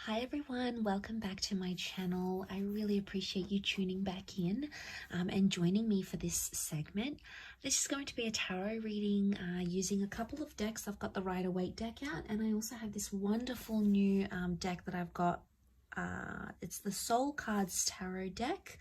Hi everyone, welcome back to my channel. I really appreciate you tuning back in and joining me for this segment. This is going to be a tarot reading using a couple of decks. I've got the Rider-Waite deck out, and I also have this wonderful new deck that I've got. It's the Soul Cards Tarot deck.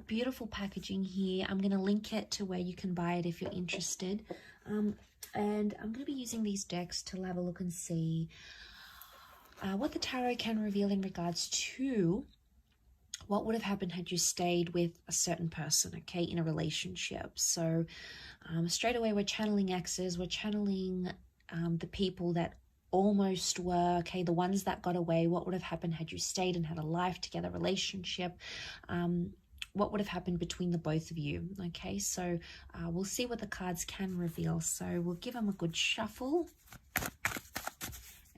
Beautiful packaging here. I'm going to link it to where you can buy it if you're interested. And I'm going to be using these decks to have a look and see what the tarot can reveal in regards to what would have happened had you stayed with a certain person, okay, in a relationship. So straight away we're channeling exes, we're channeling the people that almost were, okay, the ones that got away. What would have happened had you stayed and had a life together relationship? What would have happened between the both of you? Okay, so we'll see what the cards can reveal. So we'll give them a good shuffle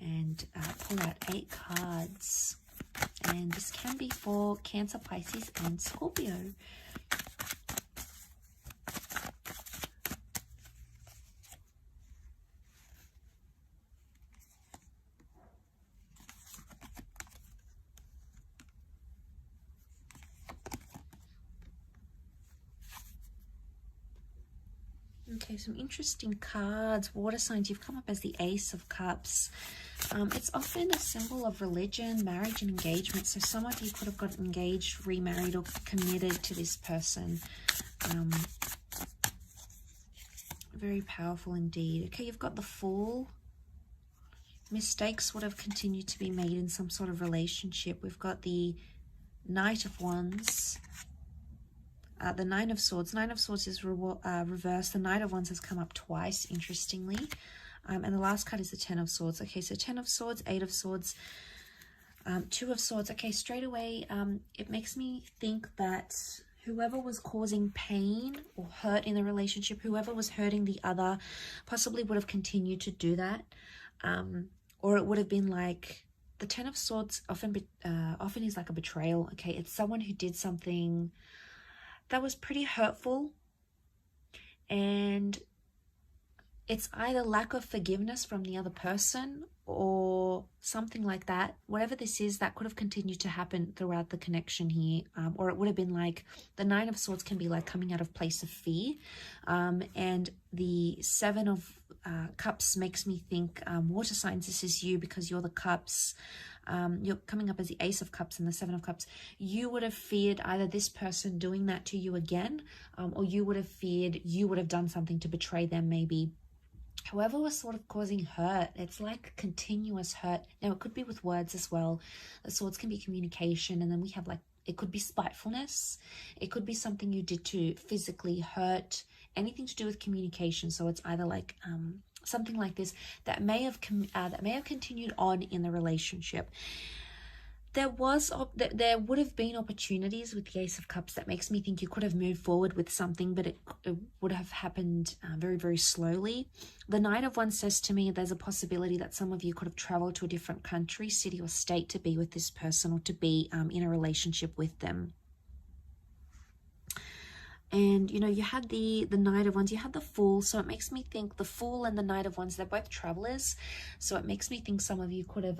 and pull out 8 cards. And this can be for Cancer, Pisces, and Scorpio. Okay, some interesting cards. Water signs, you've come up as the Ace of Cups. It's often a symbol of religion, marriage, and engagement. So some of you could have got engaged, remarried, or committed to this person. Very powerful indeed. Okay, you've got the Fool. Mistakes would have continued to be made in some sort of relationship. We've got the Knight of Wands. The Nine of Swords. Nine of Swords is reversed. The Knight of Wands has come up twice, interestingly. And the last card is the Ten of Swords. Okay, so 10 of Swords, 8 of Swords, 2 of Swords. Okay, straight away, it makes me think that whoever was causing pain or hurt in the relationship, whoever was hurting the other, possibly would have continued to do that. Or it would have been like, the Ten of Swords often is like a betrayal. Okay, it's someone who did something that was pretty hurtful, and it's either lack of forgiveness from the other person or something like that. Whatever this is, that could have continued to happen throughout the connection here. Or it would have been like, the Nine of Swords can be like coming out of place of fear. And the Seven of Cups makes me think, water signs, this is you, because you're the Cups. You're coming up as the Ace of Cups and the Seven of Cups. You would have feared either this person doing that to you again, or you would have feared you would have done something to betray them maybe. Whoever was sort of causing hurt, it's like continuous hurt. Now, it could be with words as well. The Swords can be communication, and then we have like, it could be spitefulness. It could be something you did to physically hurt, anything to do with communication. So it's either like something like this that may have continued on in the relationship. There would have been opportunities with the Ace of Cups that makes me think you could have moved forward with something, but it would have happened very, very slowly. The Knight of Wands says to me there's a possibility that some of you could have traveled to a different country, city, or state to be with this person, or to be in a relationship with them. And, you know, you had the Knight of Wands, you had the Fool. So it makes me think the Fool and the Knight of Wands, they're both travelers. So it makes me think some of you could have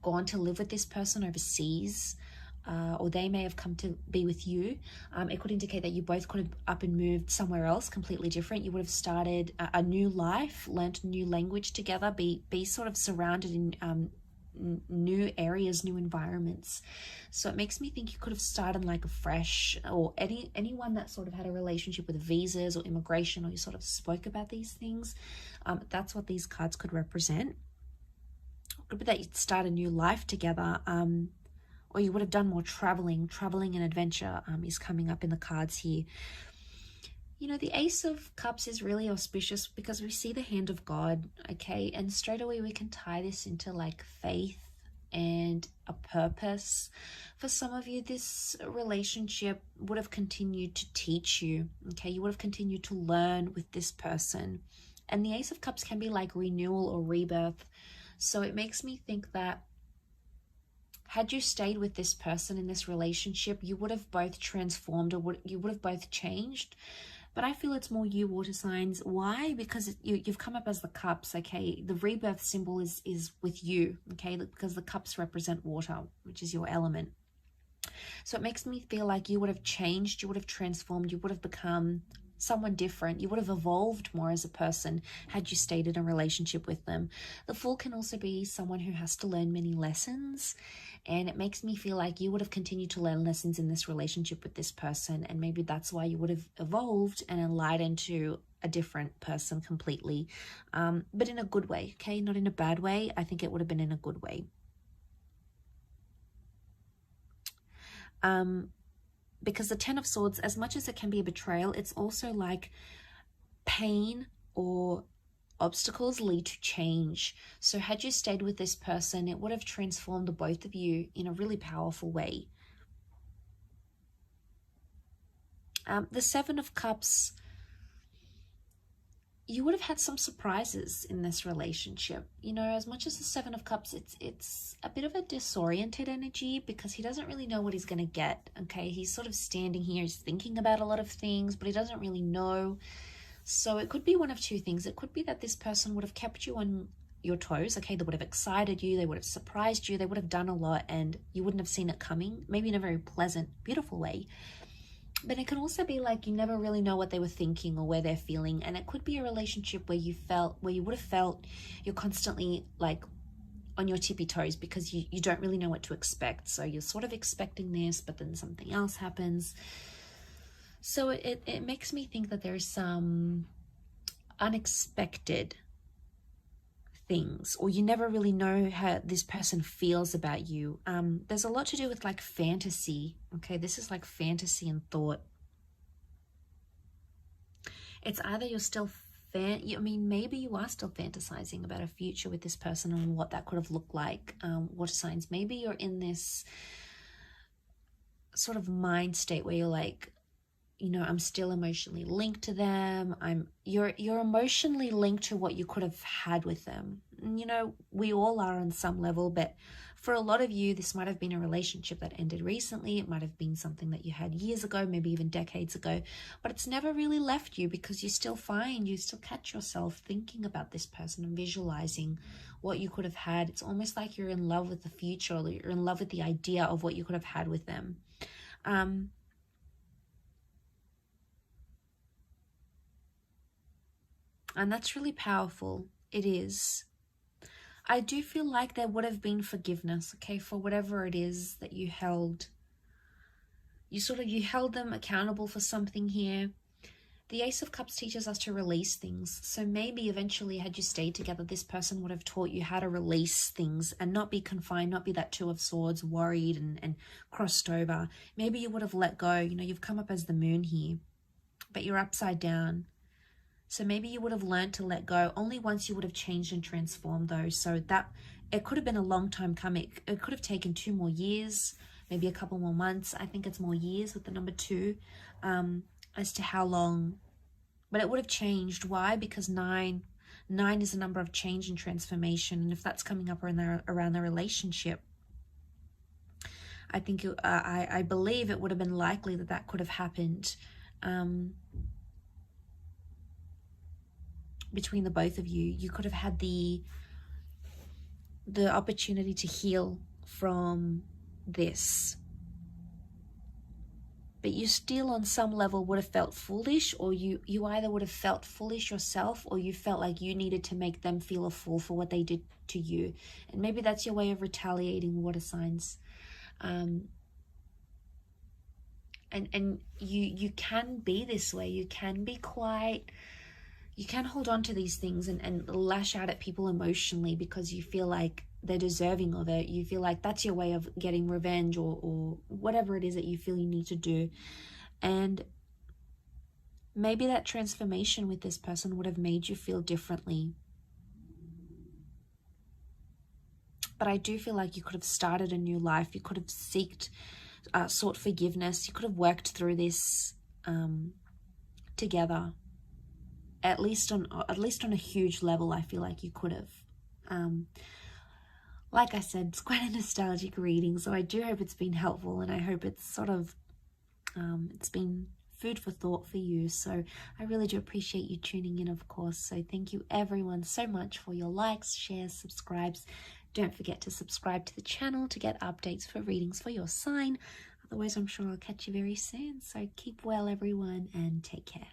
gone to live with this person overseas, or they may have come to be with you. It could indicate that you both could have up and moved somewhere else completely different. You would have started a new life, learnt a new language together, be sort of surrounded in new areas, new environments. So it makes me think you could have started like afresh, or anyone that sort of had a relationship with visas or immigration, or you sort of spoke about these things. That's what these cards could represent. Could be that you'd start a new life together, or you would have done more traveling and adventure is coming up in the cards here. You know, the Ace of Cups is really auspicious because we see the hand of God, okay? And straight away we can tie this into like faith and a purpose. For some of you, this relationship would have continued to teach you, okay? You would have continued to learn with this person. And the Ace of Cups can be like renewal or rebirth. So it makes me think that had you stayed with this person in this relationship, you would have both transformed, or you would have both changed. But I feel it's more you, water signs. Why? Because you've come up as the cups, okay? The rebirth symbol is with you, okay? Because the cups represent water, which is your element. So it makes me feel like you would have changed, you would have transformed, you would have become someone different. You would have evolved more as a person had you stayed in a relationship with them. The Fool can also be someone who has to learn many lessons, and it makes me feel like you would have continued to learn lessons in this relationship with this person, and maybe that's why you would have evolved and enlightened to a different person completely, but in a good way, okay? Not in a bad way. I think it would have been in a good way. Because the Ten of Swords, as much as it can be a betrayal, it's also like pain or obstacles lead to change. So had you stayed with this person, it would have transformed the both of you in a really powerful way. The Seven of Cups, you would have had some surprises in this relationship. You know, as much as the Seven of Cups, it's a bit of a disoriented energy because he doesn't really know what he's going to get, okay? He's sort of standing here, he's thinking about a lot of things, but he doesn't really know. So it could be one of two things. It could be that this person would have kept you on your toes, okay? They would have excited you, they would have surprised you, they would have done a lot, and you wouldn't have seen it coming, maybe in a very pleasant, beautiful way. But it can also be like you never really know what they were thinking or where they're feeling. And it could be a relationship where you would have felt you're constantly like on your tippy toes because you don't really know what to expect. So you're sort of expecting this, but then something else happens. So it makes me think that there's some unexpected things, or you never really know how this person feels about you. There's a lot to do with like fantasy, okay? This is like fantasy and thought. It's either you're still maybe you are still fantasizing about a future with this person and what that could have looked like. Water signs, maybe you're in this sort of mind state where you're like, you know, I'm still emotionally linked to them. You're emotionally linked to what you could have had with them. And, you know, we all are on some level, but for a lot of you, this might have been a relationship that ended recently. It might have been something that you had years ago, maybe even decades ago, but it's never really left you because you still catch yourself thinking about this person and visualizing what you could have had. It's almost like you're in love with the future, or you're in love with the idea of what you could have had with them. And that's really powerful. It is. I do feel like there would have been forgiveness, okay, for whatever it is that you held. You held them accountable for something here. The Ace of Cups teaches us to release things. So maybe eventually, had you stayed together, this person would have taught you how to release things and not be confined, not be that Two of Swords, worried and crossed over. Maybe you would have let go. You know, you've come up as the Moon here, but you're upside down. So maybe you would have learned to let go. Only once you would have changed and transformed though. So that it could have been a long time coming. It could have taken 2 more years, maybe a couple more months. I think it's more years with the number 2 as to how long. But it would have changed. Why? Because 9 is a number of change and transformation. And if that's coming up around the relationship, I think I believe it would have been likely that could have happened. Between the both of you, you could have had the opportunity to heal from this, but you still on some level would have felt foolish, or you either would have felt foolish yourself, or you felt like you needed to make them feel a fool for what they did to you. And maybe that's your way of retaliating, water signs. And you can be this way. You can be quite, you can hold on to these things and lash out at people emotionally because you feel like they're deserving of it. You feel like that's your way of getting revenge or whatever it is that you feel you need to do. And maybe that transformation with this person would have made you feel differently. But I do feel like you could have started a new life. You could have sought forgiveness. You could have worked through this together. At least on a huge level, I feel like you could have. Like I said, it's quite a nostalgic reading, so I do hope it's been helpful, and I hope it's sort of it's been food for thought for you. So I really do appreciate you tuning in, of course. So thank you everyone so much for your likes, shares, subscribes. Don't forget to subscribe to the channel to get updates for readings for your sign. Otherwise, I'm sure I'll catch you very soon. So keep well, everyone, and take care.